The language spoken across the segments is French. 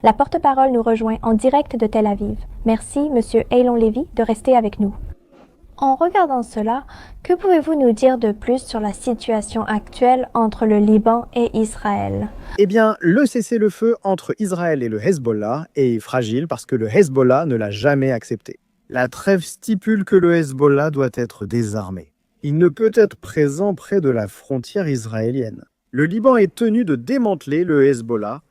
La porte-parole nous rejoint en direct de Tel Aviv. Merci, Monsieur Eylon Lévy, de rester avec nous. En regardant cela, que pouvez-vous nous dire de plus sur la situation actuelle entre le Liban et Israël? Eh bien, le cessez-le-feu entre Israël et le Hezbollah est fragile parce que le Hezbollah ne l'a jamais accepté. La trêve stipule que le Hezbollah doit être désarmé. Il ne peut être présent près de la frontière israélienne. Le Liban est tenu de démanteler le Hezbollah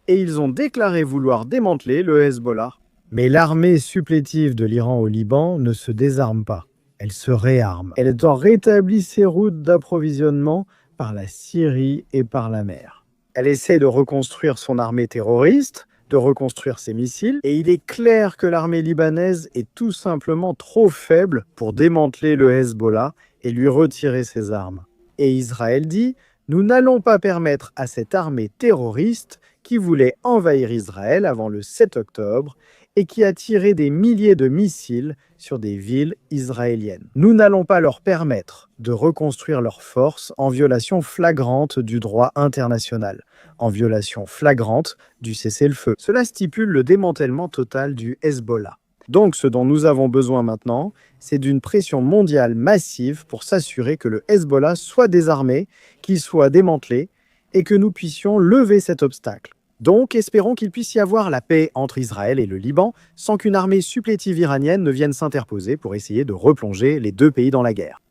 et ils ont déclaré vouloir démanteler le Hezbollah. Mais l'armée supplétive de l'Iran au Liban ne se désarme pas. Elle se réarme. Elle a rétabli ses routes d'approvisionnement par la Syrie et par la mer. Elle essaie de reconstruire son armée terroriste, de reconstruire ses missiles, et il est clair que l'armée libanaise est tout simplement trop faible pour démanteler le Hezbollah et lui retirer ses armes. Et Israël dit « Nous n'allons pas permettre à cette armée terroriste qui voulait envahir Israël avant le 7 octobre et qui a tiré des milliers de missiles sur des villes israéliennes. Nous n'allons pas leur permettre de reconstruire leurs forces en violation flagrante du droit international, en violation flagrante du cessez-le-feu. Cela stipule le démantèlement total du Hezbollah. Donc ce dont nous avons besoin maintenant, c'est d'une pression mondiale massive pour s'assurer que le Hezbollah soit désarmé, qu'il soit démantelé et que nous puissions lever cet obstacle. Donc, espérons qu'il puisse y avoir la paix entre Israël et le Liban sans qu'une armée supplétive iranienne ne vienne s'interposer pour essayer de replonger les deux pays dans la guerre.